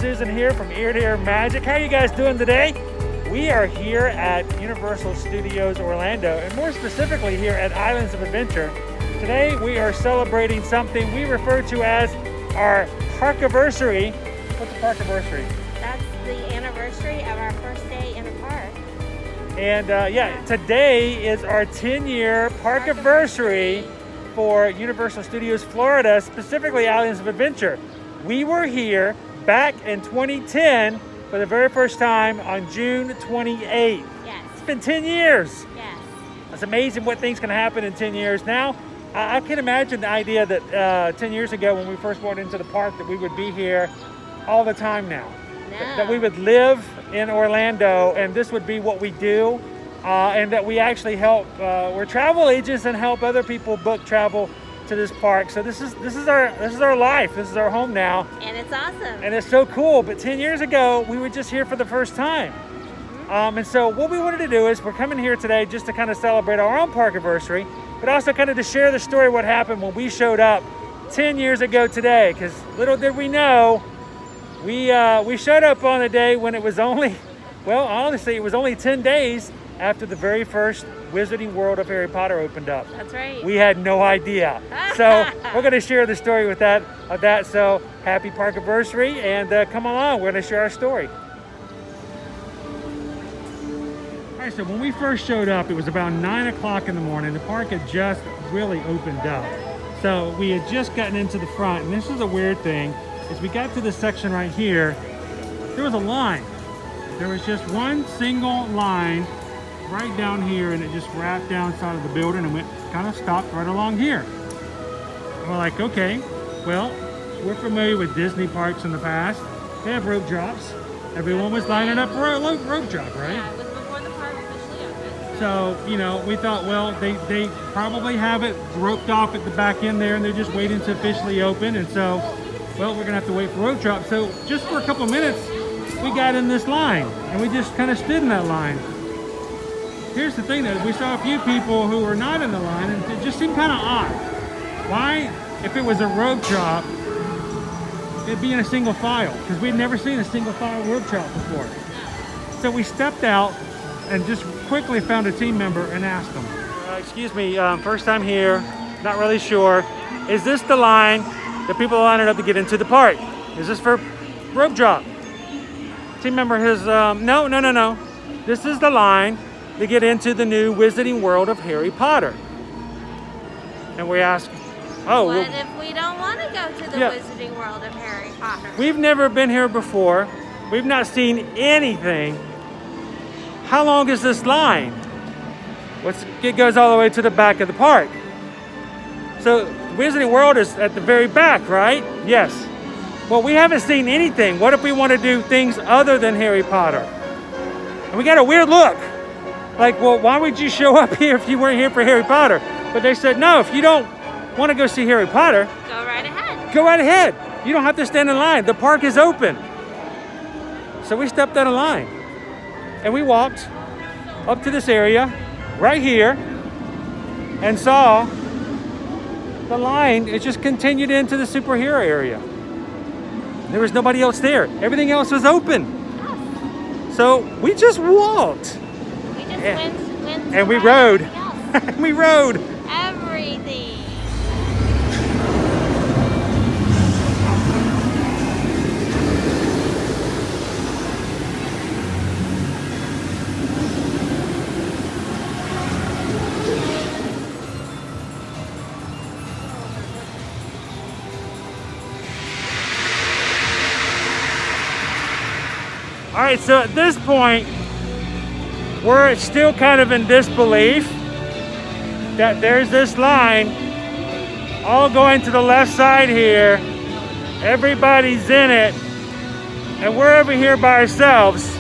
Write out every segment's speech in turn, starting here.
Susan here from Ear to Ear Magic. How are you guys doing today? We are here at Universal Studios Orlando, and more specifically here at Islands of Adventure. Today we are celebrating something we refer to as our Parkiversary. What's a Parkiversary? That's the anniversary of our first day in a park. And today is our 10-year Parkiversary for Universal Studios Florida, specifically Islands of Adventure. We were here back in 2010 for the very first time on June 28th. Yes. It's been 10 years. Yes. It's amazing what things can happen in 10 years. Now, I can imagine the idea that 10 years ago when we first walked into the park that we would be here all the time now. No. That we would live in Orlando and this would be what we do. And that we actually help, we're travel agents and help other people book travel to this park. So this is our life. This is our home now. And it's awesome. And it's so cool. But 10 years ago, we were just here for the first time. And so what we wanted to do is we're coming here today just to kind of celebrate our own Parkiversary, but also kind of to share the story of what happened when we showed up 10 years ago today. Because little did we know, we showed up on a day when it was only, well, honestly, it was only 10 days after the very first Wizarding World of Harry Potter opened up. That's right. We had no idea. So we're going to share the story with that. So happy Parkiversary, and come along. We're going to share our story. All right, so when we first showed up, it was about 9 o'clock in the morning. The park had just really opened up. So we had just gotten into the front, and this is a weird thing. As we got to this section right here, there was a line. There was just one single line right down here, and it just wrapped down side of the building and went kind of stopped right along here. And we're like, okay, well, we're familiar with Disney parks in the past. They have rope drops. Everyone was lining up for a rope drop, right? Yeah, it was before the park officially opened. So, you know, we thought, well, they probably have it roped off at the back end there, and they're just waiting to officially open. And so, well, we're gonna have to wait for rope drop. So just for a couple minutes, we got in this line, and we just kind of stood in that line. Here's the thing though, we saw a few people who were not in the line, and it just seemed kind of odd. Why, if it was a rope drop, it'd be in a single file, because we'd never seen a single file rope drop before. So we stepped out and just quickly found a team member and asked them. Excuse me, first time here, not really sure. Is this the line that people are lining up to get into the park? Is this for rope drop? Team member has, no. This is the line to get into the new Wizarding World of Harry Potter. And we ask, oh. What if we don't want to go to the Wizarding World of Harry Potter? We've never been here before. We've not seen anything. How long is this line? It goes all the way to the back of the park. So Wizarding World is at the very back, right? Yes. Well, we haven't seen anything. What if we want to do things other than Harry Potter? And we got a weird look. Like, well, why would you show up here if you weren't here for Harry Potter? But they said, no, if you don't want to go see Harry Potter, go right ahead. Go right ahead. You don't have to stand in line. The park is open. So we stepped out of line and we walked up to this area right here and saw the line. It just continued into the superhero area. There was nobody else there. Everything else was open. So we just walked. And we rode. We rode. Everything. All right, so at this point, we're still kind of in disbelief that there's this line all going to the left side here. Everybody's in it, and we're over here by ourselves,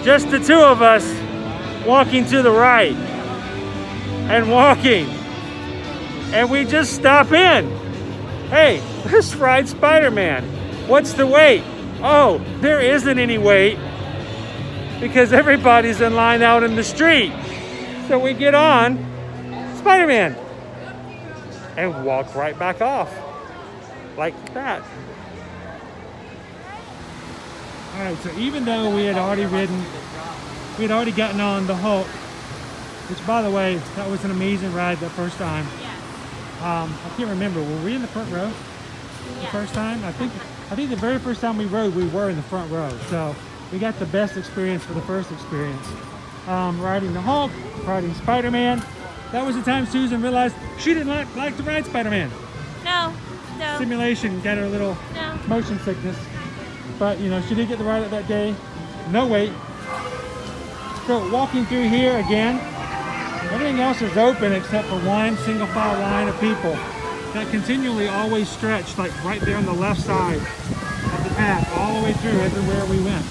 just the two of us walking to the right and walking. And we just stop in. Hey, let's ride Spider-Man. What's the wait? Oh, there isn't any wait because everybody's in line out in the street. So we get on Spider-Man and walk right back off like that. All right, so even though we had already gotten on the Hulk, which by the way, that was an amazing ride that first time. Yes. I can't remember, were we in the front row the first time? I think the very first time we rode, we were in the front row. So we got the best experience for the first experience. Riding the Hulk, riding Spider-Man. That was the time Susan realized she didn't like to ride Spider-Man. No. Simulation got her a little motion sickness. But you know, she did get to ride it that day. No wait. So walking through here again, everything else is open except for one single file line of people that continually always stretched like right there on the left side of the path all the way through everywhere we went.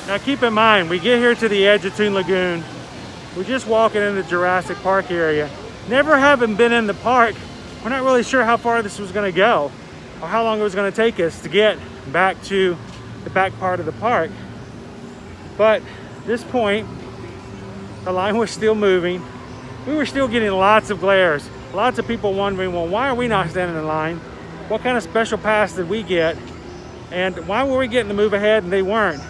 Now keep in mind, we get here to the edge of Toon Lagoon. We're just walking in the Jurassic Park area. Never having been in the park, we're not really sure how far this was gonna go or how long it was gonna take us to get back to the back part of the park. But at this point, the line was still moving. We were still getting lots of glares. Lots of people wondering, well, why are we not standing in line? What kind of special pass did we get? And why were we getting to move ahead and they weren't?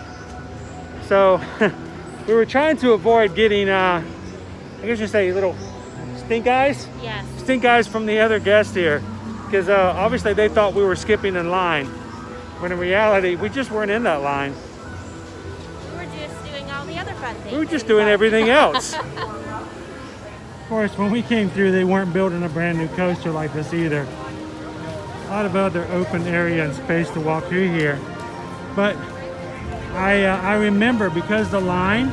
So we were trying to avoid getting, I guess you say, little stink eyes? Yes. Stink eyes from the other guests here. Because obviously they thought we were skipping in line. When in reality, we just weren't in that line. We were just doing all the other fun things. We were just doing everything else. Of course, when we came through, they weren't building a brand new coaster like this either. A lot of other open area and space to walk through here. But I remember, because the line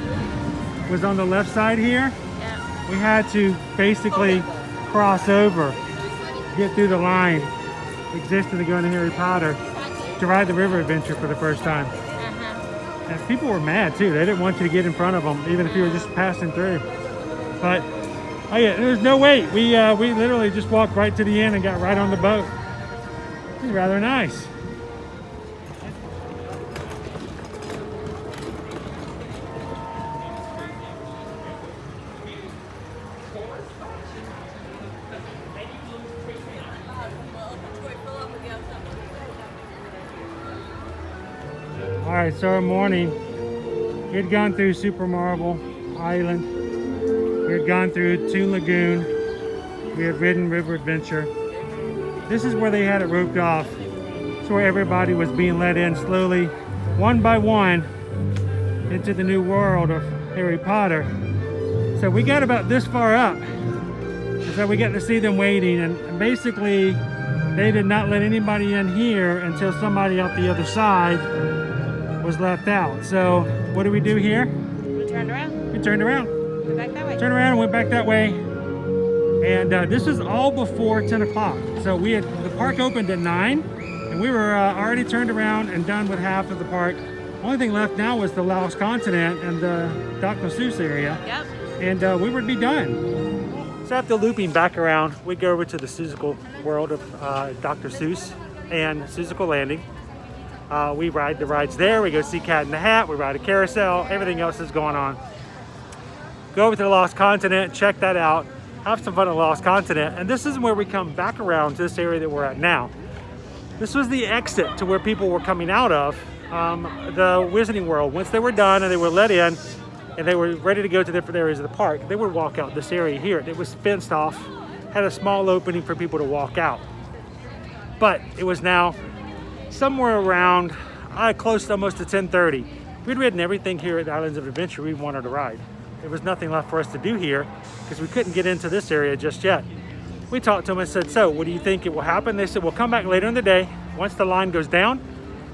was on the left side here, we had to basically cross over, get through the line, existing to go into Harry Potter, to ride the river adventure for the first time. And people were mad too. They didn't want you to get in front of them, even if you were just passing through. But oh yeah, there was no wait. We literally just walked right to the end and got right on the boat. It was rather nice. All right, so our morning, we had gone through Super Marble Island, we had gone through Toon Lagoon, we had ridden River Adventure. This is where they had it roped off. It's where everybody was being let in slowly, one by one, into the new world of Harry Potter. So we got about this far up, so we got to see them waiting, and basically they did not let anybody in here until somebody out the other side was left out. So what do we do here? We turned around. We turned around. Went back that way. Turned around and went back that way. And this was all before 10 o'clock. So the park opened at 9, and we were already turned around and done with half of the park. Only thing left now was the Lost Continent and the Dr. Seuss area. Yep. And we would be done. So after looping back around, we go over to the Seussical world of Dr. Seuss and Seussical Landing. We ride the rides there. We go see Cat in the Hat. We ride a carousel. Everything else is going on. Go over to the Lost Continent, check that out. have some fun at Lost Continent. And this is where we come back around to this area that we're at now. This was the exit to where people were coming out of the Wizarding World. Once they were done and they were let in and they were ready to go to different areas of the park, they would walk out this area here. It was fenced off, had a small opening for people to walk out. But it was now somewhere around close to almost to 10:30. We'd ridden everything here at Islands of Adventure we wanted to ride. There was nothing left for us to do here because we couldn't get into this area just yet. We talked to them and said, so what do you think it will happen? They said, we'll come back later in the day. Once the line goes down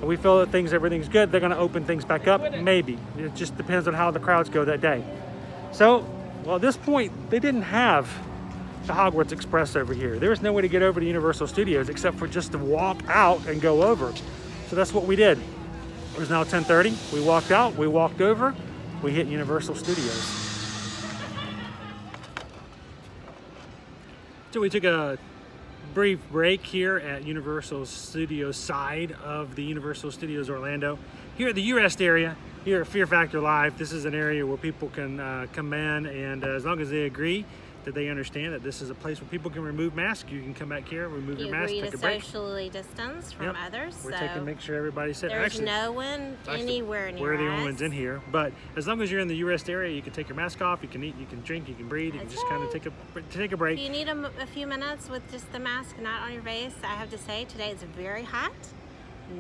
and we feel that everything's good, they're gonna open things back up, maybe. It just depends on how the crowds go that day. So, well, at this point, they didn't have the Hogwarts Express over here. There was no way to get over to Universal Studios except for just to walk out and go over. So that's what we did. It was now 10:30. We walked out, we walked over, we hit Universal Studios. So we took a brief break here at Universal Studios side of the Universal Studios Orlando. Here at the U.S. area, here at Fear Factor Live, this is an area where people can come in, and as long as they agree that they understand that this is a place where people can remove masks, you can come back here, remove your mask, take a break. Socially distance from others. We're taking, make sure everybody's safe. There's no one anywhere near We're the only ones in here, but as long as you're in the U.S. area, you can take your mask off, you can eat, you can drink, you can breathe, you can just kind of take a break. If you need a few minutes with just the mask not on your face, I have to say today it's very hot.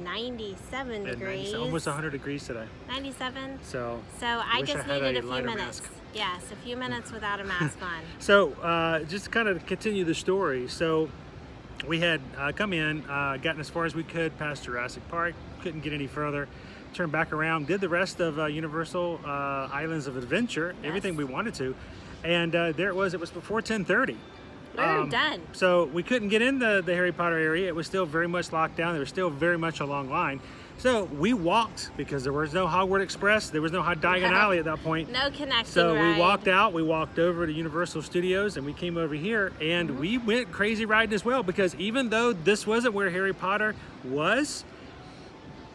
97 degrees. Almost 100 degrees today. 97. So I just needed a few minutes. Mask. Yes, a few minutes without a mask on. So just to kind of continue the story. So we had come in, gotten as far as we could past Jurassic Park, couldn't get any further, turned back around, did the rest of Universal Islands of Adventure, everything we wanted to, and there it was before 10:30. We're done. So we couldn't get in the Harry Potter area. It was still very much locked down. There was still very much a long line. So we walked because there was no Hogwarts Express. There was no Diagon Alley at that point. No connecting So ride. we walked out. We walked over to Universal Studios and we came over here and we went crazy riding as well, because even though this wasn't where Harry Potter was,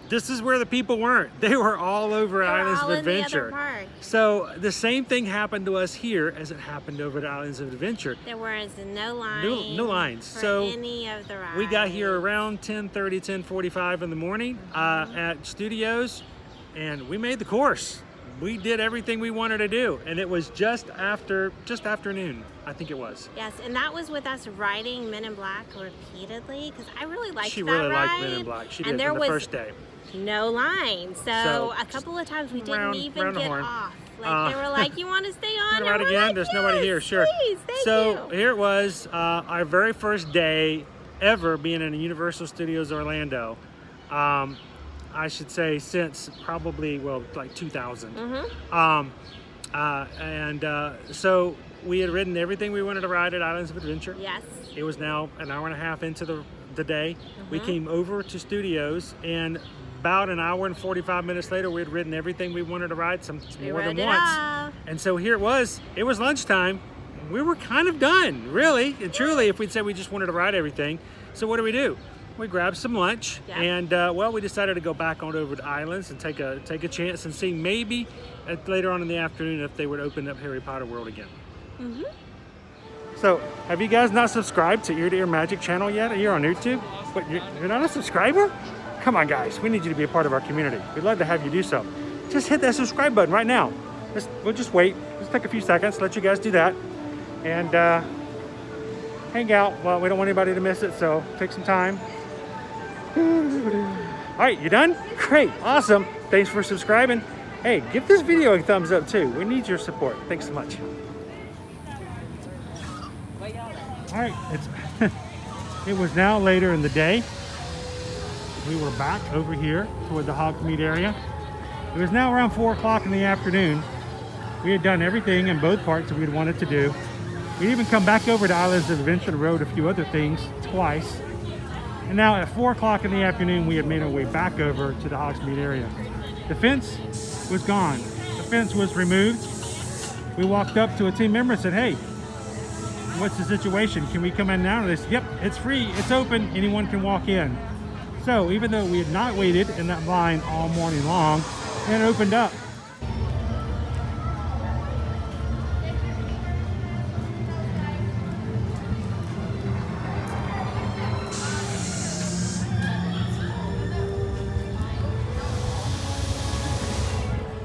this is where the people weren't. They were all over Islands of Adventure. So the same thing happened to us here as it happened over at Islands of Adventure. There was no line. No lines. For so any of the rides. We got here around 10:30, 10:45 in the morning at Studios, and we made the course. We did everything we wanted to do, and it was just after noon, I think it was. Yes, and that was with us riding Men in Black repeatedly, because I really liked She that really ride. liked Men in Black. She and did there from the was first day. No line, so a couple of times we didn't even get off. Like they were like, "You want to stay on?" Right again. Like, There's yes, nobody here. Sure. Please, thank so you. Here it was, our very first day ever being in Universal Studios Orlando. I should say since probably like 2000. So we had ridden everything we wanted to ride at Islands of Adventure. Yes. It was now an hour and a half into the day. We came over to Studios, and about an hour and 45 minutes later, we had ridden everything we wanted to ride, more than once. And so here it was lunchtime. We were kind of done, really and truly, if we'd said we just wanted to ride everything. So what do? We grabbed some lunch, and we decided to go back on over to Islands and take a chance and see maybe later on in the afternoon if they would open up Harry Potter World again. So, have you guys not subscribed to Ear to Ear Magic channel yet? You're on YouTube? But you're not a subscriber? Come on, guys. We need you to be a part of our community. We'd love to have you do so. Just hit that subscribe button right now. We'll just wait. Just take a few seconds, let you guys do that. And hang out. Well, we don't want anybody to miss it, so take some time. All right, you done? Great, awesome. Thanks for subscribing. Hey, give this video a thumbs up too. We need your support. Thanks so much. All right, it was now later in the day. We were back over here toward the Hogsmeade area. It was now around 4 o'clock in the afternoon. We had done everything in both parks that we'd wanted to do. We'd even come back over to Islands of Adventure and rode a few other things twice. And now at 4 o'clock in the afternoon, we had made our way back over to the Hogsmeade area. The fence was gone. The fence was removed. We walked up to a team member and said, "Hey, what's the situation? Can we come in now?" And they said, "Yep, it's free, it's open, anyone can walk in." So even though we had not waited in that line all morning long, it opened up.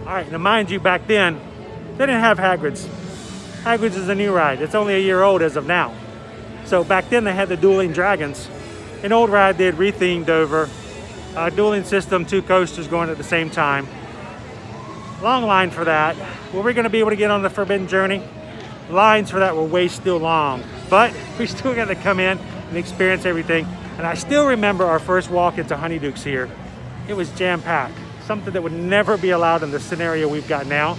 All right, now mind you, back then, they didn't have Hagrid's. Hagrid's is a new ride. It's only a year old as of now. So back then they had the dueling dragons. An old ride they had rethemed over. Dueling system, 2 coasters going at the same time. Long line for that. Were we gonna be able to get on the Forbidden Journey? Lines for that were way still long, but we still got to come in and experience everything. And I still remember our first walk into Honeydukes here. It was jam-packed, something that would never be allowed in the scenario we've got now,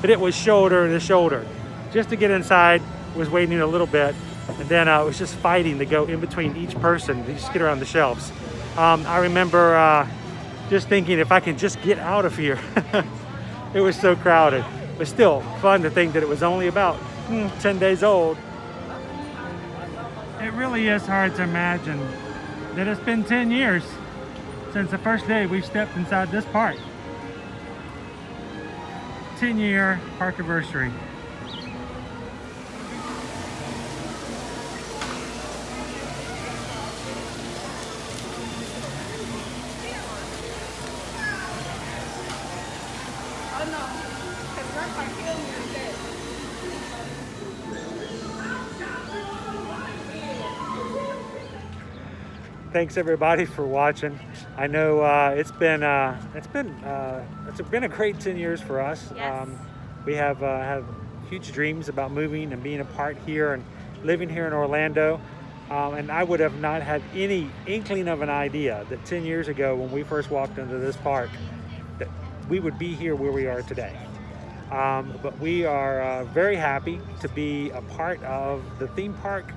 but it was shoulder to shoulder. Just to get inside was waiting a little bit, and then it was just fighting to go in between each person to just get around the shelves. I remember just thinking, if I can just get out of here. It was so crowded, but still fun to think that it was only about 10 days old. It really is hard to imagine that it's been 10 years since the first day we stepped inside this park. 10-year Parkiversary. Thanks everybody for watching. I know it's been a great 10 years for us. Yes. We have huge dreams about moving and being a part here and living here in Orlando. And I would have not had any inkling of an idea that 10 years ago when we first walked into this park that we would be here where we are today. But we are very happy to be a part of the theme park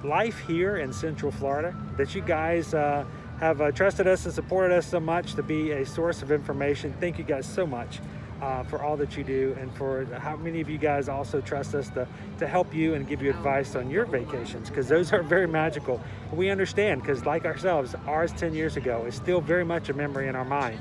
life here in Central Florida, that you guys have trusted us and supported us so much to be a source of information. Thank you guys so much for all that you do, and for how many of you guys also trust us to help you and give you advice on your vacations, because those are very magical. We understand, because like ourselves, ours 10 years ago is still very much a memory in our mind.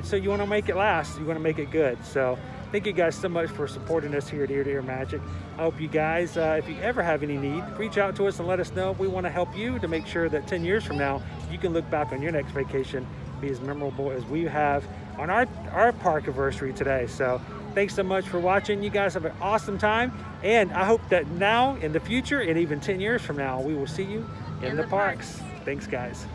So you want to make it last, you want to make it good. So thank you guys so much for supporting us here at Ear to Ear Magic. I hope you guys, if you ever have any need, reach out to us and let us know. We want to help you to make sure that 10 years from now, you can look back on your next vacation, be as memorable as we have on our Parkiversary today. So thanks so much for watching. You guys have an awesome time. And I hope that now, in the future, and even 10 years from now, we will see you in the parks. Thanks, guys.